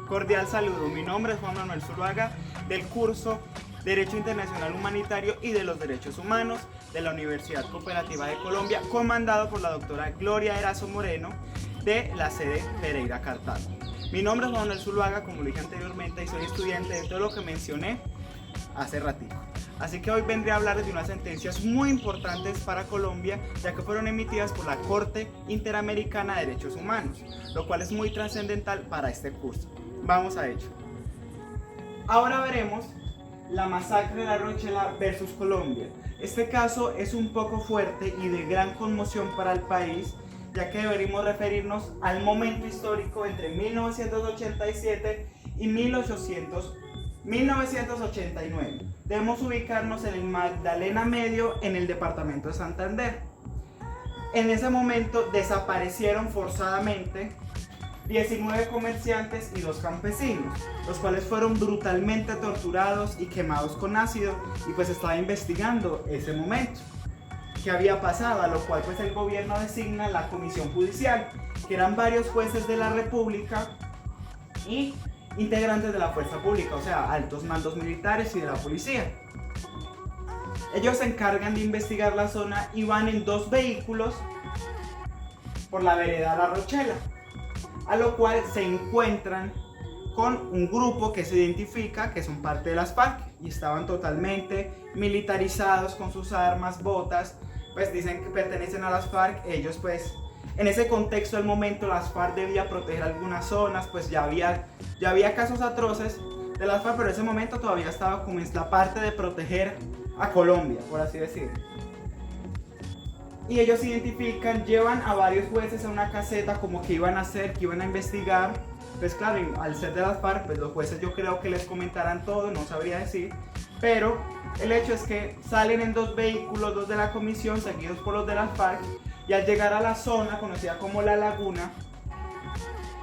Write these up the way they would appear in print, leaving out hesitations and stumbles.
Cordial saludo, mi nombre es Juan Manuel Zuluaga del curso Derecho Internacional Humanitario y de los Derechos Humanos de la Universidad Cooperativa de Colombia, comandado por la doctora Gloria Erazo Moreno de la sede Pereira Cartago. Mi nombre es Juan Manuel Zuluaga, como lo dije anteriormente, y soy estudiante de todo lo que mencioné hace ratito. Así que hoy vendré a hablarles de unas sentencias muy importantes para Colombia, ya que fueron emitidas por la Corte Interamericana de Derechos Humanos, lo cual es muy trascendental para este curso. Vamos a ello. Ahora veremos la masacre de La Rochela versus Colombia. Este caso es un poco fuerte y de gran conmoción para el país, ya que deberíamos referirnos al momento histórico entre 1987 y 1989. Debemos ubicarnos en el Magdalena Medio, en el departamento de Santander. En ese momento desaparecieron forzadamente 19 comerciantes y 2 campesinos, los cuales fueron brutalmente torturados y quemados con ácido, y pues estaba investigando ese momento qué había pasado, a lo cual pues el gobierno designa la comisión judicial, que eran varios jueces de la república y integrantes de la fuerza pública, o sea, altos mandos militares y de la policía. Ellos se encargan de investigar la zona y van en 2 vehículos por la vereda La Rochela, a lo cual se encuentran con un grupo que se identifica que son parte de las FARC y estaban totalmente militarizados con sus armas, botas, pues dicen que pertenecen a las FARC. Ellos pues en ese contexto del momento las FARC debía proteger algunas zonas, pues ya había casos atroces de las FARC, pero en ese momento todavía estaba como en la parte de proteger a Colombia, por así decirlo. Y ellos se identifican, llevan a varios jueces a una caseta como que iban a hacer, que iban a investigar. Pues claro, al ser de las FARC, pues los jueces yo creo que les comentarán todo, no sabría decir. Pero el hecho es que salen en 2 vehículos, 2 de la comisión, seguidos por los de las FARC. Y al llegar a la zona conocida como La Laguna,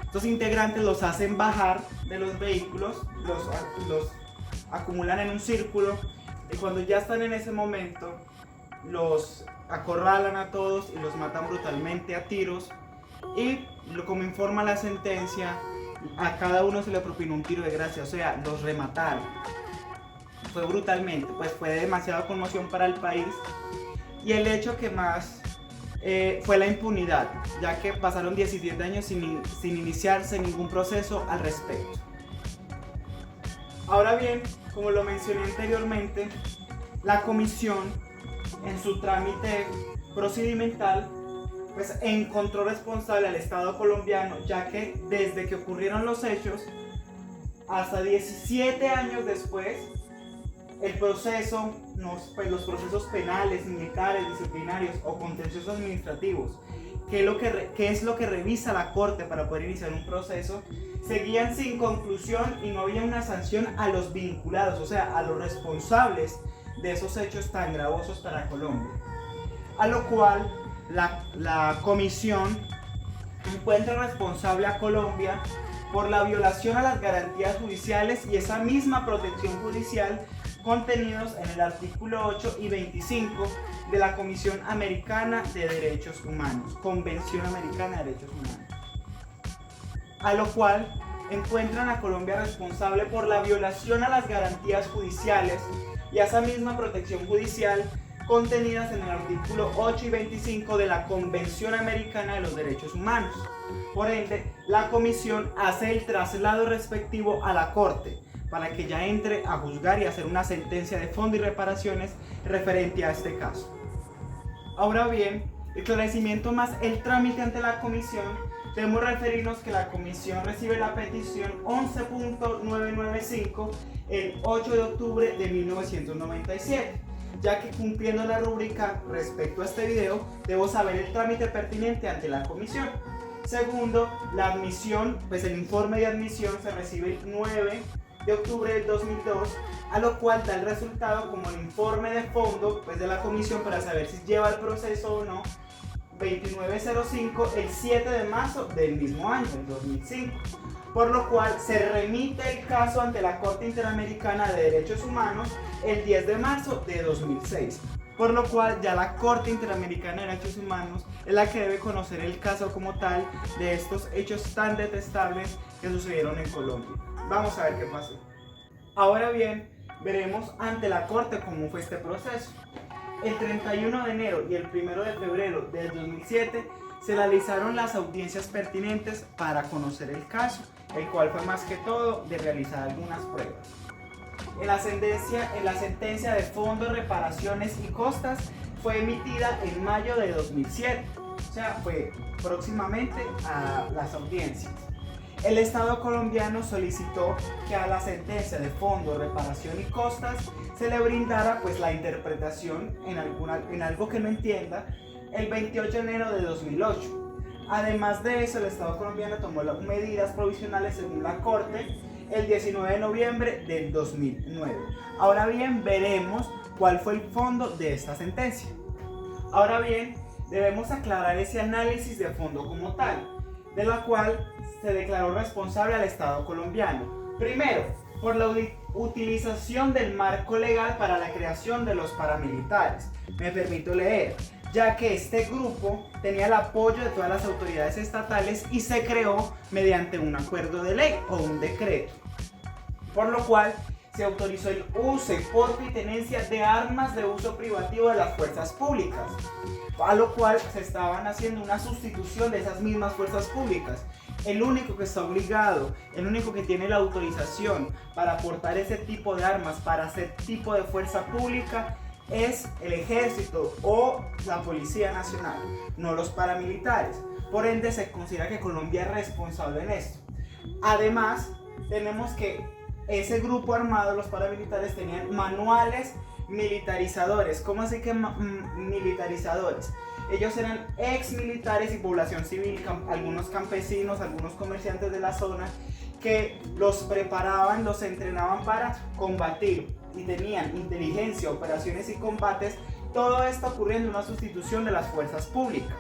estos integrantes los hacen bajar de los vehículos, los acumulan en un círculo. Y cuando ya están en ese momento, los acorralan a todos y los matan brutalmente a tiros, y como informa la sentencia, a cada uno se le propinó un tiro de gracia, o sea, los remataron. Fue brutalmente, pues fue demasiada conmoción para el país, y el hecho que más fue la impunidad, ya que pasaron 17 años sin iniciarse ningún proceso al respecto. Ahora bien, como lo mencioné anteriormente, la comisión en su trámite procedimental pues encontró responsable al Estado colombiano, ya que desde que ocurrieron los hechos hasta 17 años después, el proceso, los procesos penales, militares, disciplinarios o contenciosos administrativos, que es lo que revisa la Corte para poder iniciar un proceso, seguían sin conclusión y no había una sanción a los vinculados, o sea, a los responsables de esos hechos tan gravosos para Colombia. A lo cual la comisión encuentra responsable a Colombia por la violación a las garantías judiciales y esa misma protección judicial contenidos en el artículo 8 y 25 de la Comisión Americana de Derechos Humanos, Convención Americana de Derechos Humanos. A lo cual encuentran a Colombia responsable por la violación a las garantías judiciales y a esa misma protección judicial contenidas en el artículo 8 y 25 de la Convención Americana de los Derechos Humanos. Por ende, la comisión hace el traslado respectivo a la Corte para que ya entre a juzgar y hacer una sentencia de fondo y reparaciones referente a este caso. Ahora bien, el esclarecimiento más el trámite ante la comisión, debemos referirnos que la comisión recibe la petición 11.995 el 8 de octubre de 1997, ya que cumpliendo la rúbrica respecto a este video, debo saber el trámite pertinente ante la comisión. Segundo, la admisión, pues el informe de admisión se recibe el 9 de octubre del 2002, a lo cual da el resultado como el informe de fondo pues, de la comisión para saber si lleva el proceso o no, 2905 el 7 de marzo del mismo año, el 2005, por lo cual se remite el caso ante la Corte Interamericana de Derechos Humanos el 10 de marzo de 2006, por lo cual ya la Corte Interamericana de Derechos Humanos es la que debe conocer el caso como tal de estos hechos tan detestables que sucedieron en Colombia. Vamos a ver qué pasó. Ahora bien, veremos ante la Corte cómo fue este proceso. El 31 de enero y el 1 de febrero del 2007 se realizaron las audiencias pertinentes para conocer el caso, el cual fue más que todo de realizar algunas pruebas. En la sentencia de fondos, reparaciones y costas fue emitida en mayo de 2007, o sea, fue próximamente a las audiencias. El Estado colombiano solicitó que a la sentencia de fondos, reparación y costas se le brindara pues la interpretación en algo que no entienda el 28 de enero de 2008. Además de eso, el Estado colombiano tomó las medidas provisionales según la Corte el 19 de noviembre del 2009. Ahora bien, veremos cuál fue el fondo de esta sentencia. Ahora bien, debemos aclarar ese análisis de fondo como tal, de la cual se declaró responsable al Estado colombiano. Primero, por la utilización del marco legal para la creación de los paramilitares. Me permito leer, ya que este grupo tenía el apoyo de todas las autoridades estatales y se creó mediante un acuerdo de ley o un decreto, por lo cual se autorizó el uso, porte y tenencia de armas de uso privativo de las fuerzas públicas, a lo cual se estaban haciendo una sustitución de esas mismas fuerzas públicas. El único que está obligado, el único que tiene la autorización para portar ese tipo de armas, para hacer tipo de fuerza pública, es el ejército o la Policía Nacional, no los paramilitares. Por ende, se considera que Colombia es responsable en esto. Además, tenemos que ese grupo armado, los paramilitares, tenían manuales militarizadores. ¿Cómo así que militarizadores? Ellos eran ex militares y población civil, algunos campesinos, algunos comerciantes de la zona, que los preparaban, los entrenaban para combatir y tenían inteligencia, operaciones y combates. Todo esto ocurriendo en una sustitución de las fuerzas públicas.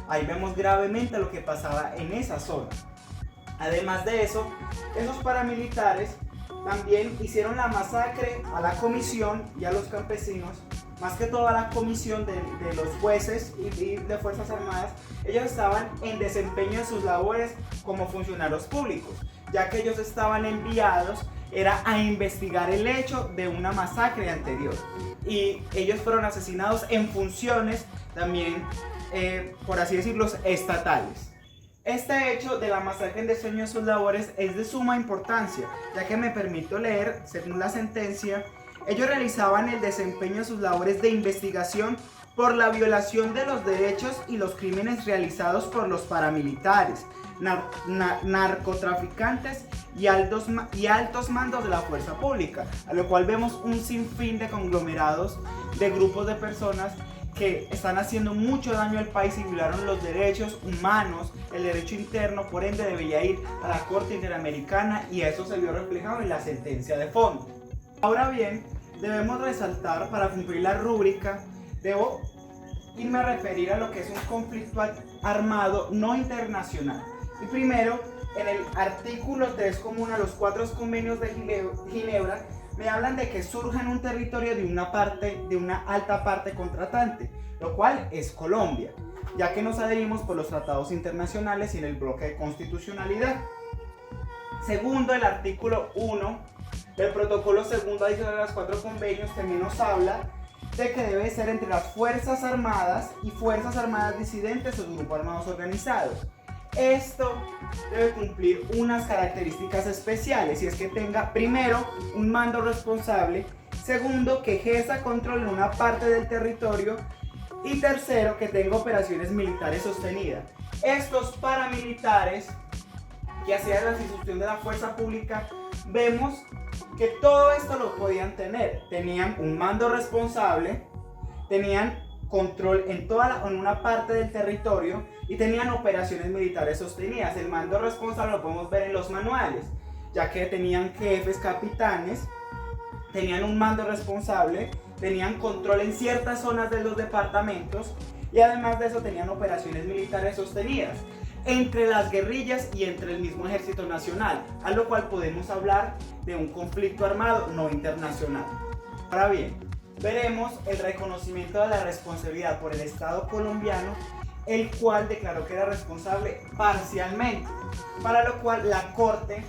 Ahí vemos gravemente lo que pasaba en esa zona. Además de eso, esos paramilitares también hicieron la masacre a la comisión y a los campesinos, más que todo a la comisión de los jueces y de Fuerzas Armadas. Ellos estaban en desempeño de sus labores como funcionarios públicos, ya que ellos estaban enviados era a investigar el hecho de una masacre anterior, y ellos fueron asesinados en funciones también, por así decirlo, estatales. Este hecho de la masacre en desempeño de sus labores es de suma importancia, ya que me permito leer, según la sentencia, ellos realizaban el desempeño de sus labores de investigación por la violación de los derechos y los crímenes realizados por los paramilitares, narcotraficantes y altos mandos de la fuerza pública, a lo cual vemos un sinfín de conglomerados de grupos de personas que están haciendo mucho daño al país y violaron los derechos humanos, el derecho interno. Por ende debería ir a la Corte Interamericana, y eso se vio reflejado en la sentencia de fondo. Ahora bien, debemos resaltar, para cumplir la rúbrica, debo irme a referir a lo que es un conflicto armado no internacional. Y primero, en el artículo 3 común a los 4 convenios de Ginebra, me hablan de que surja en un territorio de una alta parte contratante, lo cual es Colombia, ya que nos adherimos por los tratados internacionales y en el bloque de constitucionalidad. Segundo, el artículo 1 del protocolo segundo adicional a los 4 convenios también nos habla de que debe ser entre las Fuerzas Armadas y Fuerzas Armadas disidentes o grupos armados organizados. Esto debe cumplir unas características especiales, y es que tenga, primero, un mando responsable; segundo, que ejerza control en una parte del territorio; y tercero, que tenga operaciones militares sostenidas. Estos paramilitares que hacían la sustitución de la fuerza pública, vemos que todo esto lo podían tener. Tenían un mando responsable, tenían control en una parte del territorio y tenían operaciones militares sostenidas. El mando responsable lo podemos ver en los manuales, ya que tenían jefes, capitanes, tenían un mando responsable, tenían control en ciertas zonas de los departamentos, y además de eso tenían operaciones militares sostenidas entre las guerrillas y entre el mismo Ejército Nacional, a lo cual podemos hablar de un conflicto armado no internacional. Ahora bien, veremos el reconocimiento de la responsabilidad por el Estado colombiano el cual declaró que era responsable parcialmente, para lo cual la Corte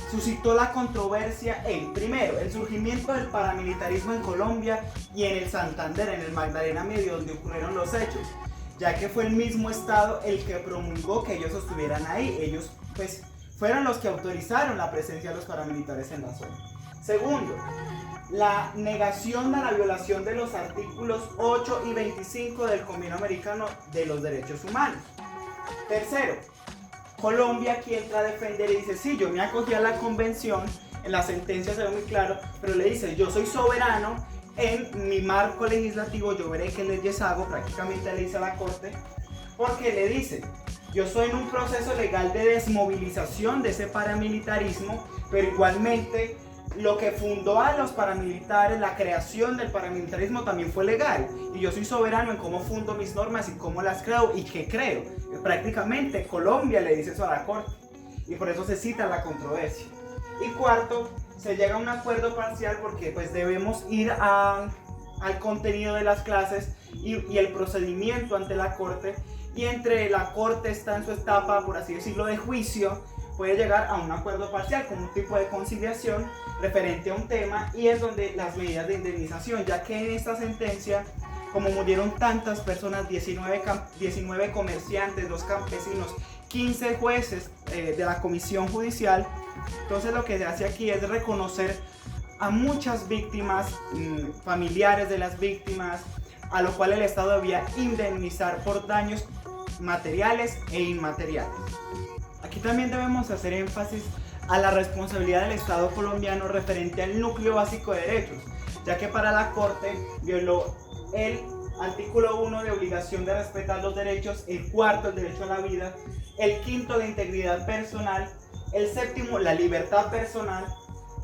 suscitó la controversia en, primero, el surgimiento del paramilitarismo en Colombia y en el Santander, en el Magdalena Medio, donde ocurrieron los hechos, ya que fue el mismo Estado el que promulgó que ellos estuvieran ahí. Ellos pues fueron los que autorizaron la presencia de los paramilitares en la zona. Segundo, la negación de la violación de los artículos 8 y 25 del Convenio Americano de los Derechos Humanos. Tercero, Colombia aquí entra a defender y dice, sí, yo me acogí a la convención, en la sentencia se ve muy claro, pero le dice, yo soy soberano, en mi marco legislativo yo veré qué leyes hago, prácticamente le dice a la Corte, porque le dice, yo soy en un proceso legal de desmovilización de ese paramilitarismo, pero igualmente lo que fundó a los paramilitares, la creación del paramilitarismo también fue legal, y yo soy soberano en cómo fundo mis normas y cómo las creo y qué creo. Prácticamente Colombia le dice eso a la Corte, y por eso se cita la controversia. Y cuarto, se llega a un acuerdo parcial porque pues debemos ir al contenido de las clases y el procedimiento ante la Corte, y entre la Corte está en su etapa, por así decirlo, de juicio, puede llegar a un acuerdo parcial con un tipo de conciliación referente a un tema, y es donde las medidas de indemnización, ya que en esta sentencia, como murieron tantas personas, 19 comerciantes, 2 campesinos, 15 jueces de la comisión judicial, entonces lo que se hace aquí es reconocer a muchas víctimas, familiares de las víctimas, a lo cual el Estado debía indemnizar por daños materiales e inmateriales. Aquí también debemos hacer énfasis a la responsabilidad del Estado colombiano referente al núcleo básico de derechos, ya que para la Corte violó el artículo 1 de obligación de respetar los derechos, el cuarto, el derecho a la vida, el quinto, la integridad personal, el séptimo, la libertad personal,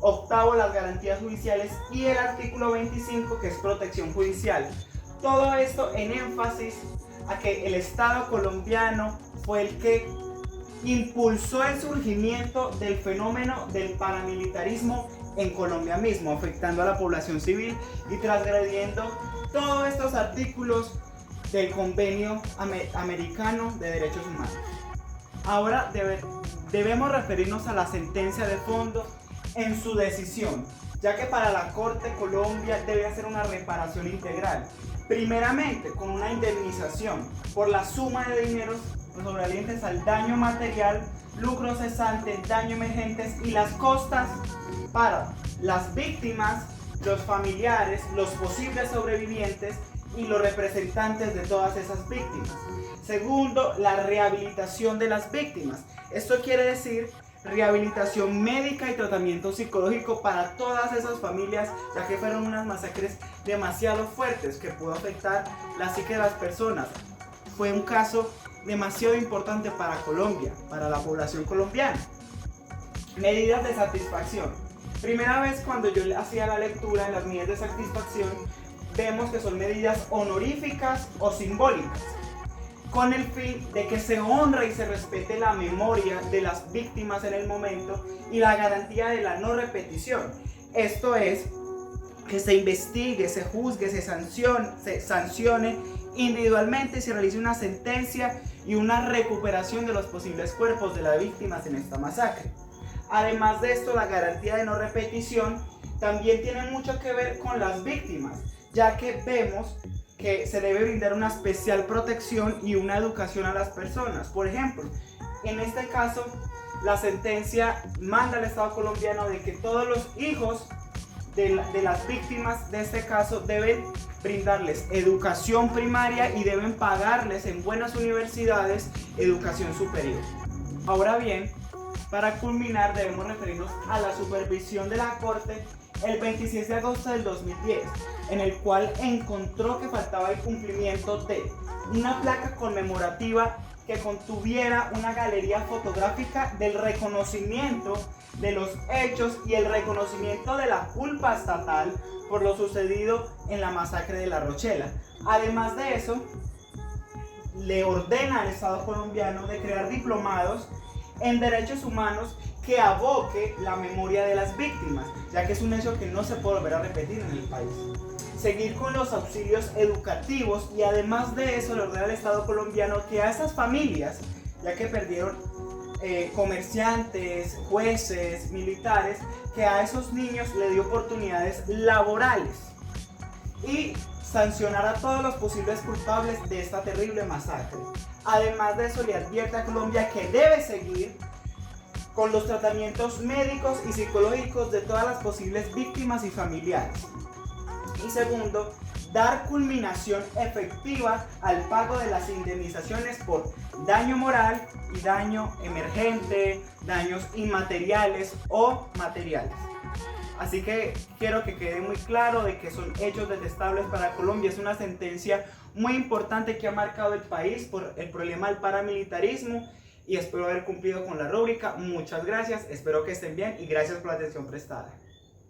octavo, las garantías judiciales, y el artículo 25, que es protección judicial. Todo esto en énfasis a que el Estado colombiano fue el que impulsó el surgimiento del fenómeno del paramilitarismo en Colombia mismo, afectando a la población civil y transgrediendo todos estos artículos del Convenio Americano de Derechos Humanos. Ahora debemos referirnos a la sentencia de fondo en su decisión, ya que para la Corte Colombia debe hacer una reparación integral. Primeramente, con una indemnización por la suma de dineros sobresalientes al daño material, lucro cesante, daño emergentes y las costas para las víctimas, los familiares, los posibles sobrevivientes y los representantes de todas esas víctimas. Segundo, la rehabilitación de las víctimas. Esto quiere decir rehabilitación médica y tratamiento psicológico para todas esas familias, ya que fueron unas masacres demasiado fuertes que pudo afectar la psique de las personas. Fue un caso demasiado importante para Colombia, para la población colombiana. Medidas de satisfacción. Primera vez cuando yo hacía la lectura en las medidas de satisfacción, vemos que son medidas honoríficas o simbólicas, con el fin de que se honre y se respete la memoria de las víctimas en el momento y la garantía de la no repetición. Esto es, que se investigue, se juzgue, se sancione individualmente y se realice una sentencia y una recuperación de los posibles cuerpos de las víctimas en esta masacre. Además de esto, la garantía de no repetición también tiene mucho que ver con las víctimas, ya que vemos que se debe brindar una especial protección y una educación a las personas. Por ejemplo, en este caso, la sentencia manda al Estado colombiano de que todos los hijos de las víctimas de este caso deben brindarles educación primaria y deben pagarles en buenas universidades educación superior. Ahora bien, para culminar debemos referirnos a la supervisión de la Corte el 26 de agosto del 2010, en el cual encontró que faltaba el cumplimiento de una placa conmemorativa que contuviera una galería fotográfica del reconocimiento de los hechos y el reconocimiento de la culpa estatal por lo sucedido en la masacre de La Rochela. Además de eso, le ordena al Estado colombiano de crear diplomados en derechos humanos que aboque la memoria de las víctimas, ya que es un hecho que no se puede volver a repetir en el país. seguir con los auxilios educativos y además de eso le ordena al Estado colombiano que a esas familias, ya que perdieron comerciantes, jueces, militares, que a esos niños le dio oportunidades laborales y sancionar a todos los posibles culpables de esta terrible masacre. Además de eso le advierte a Colombia que debe seguir con los tratamientos médicos y psicológicos de todas las posibles víctimas y familiares. Y segundo, dar culminación efectiva al pago de las indemnizaciones por daño moral y daño emergente, daños inmateriales o materiales. Así que quiero que quede muy claro de que son hechos detestables para Colombia. Es una sentencia muy importante que ha marcado el país por el problema del paramilitarismo y espero haber cumplido con la rúbrica. Muchas gracias, espero que estén bien y gracias por la atención prestada.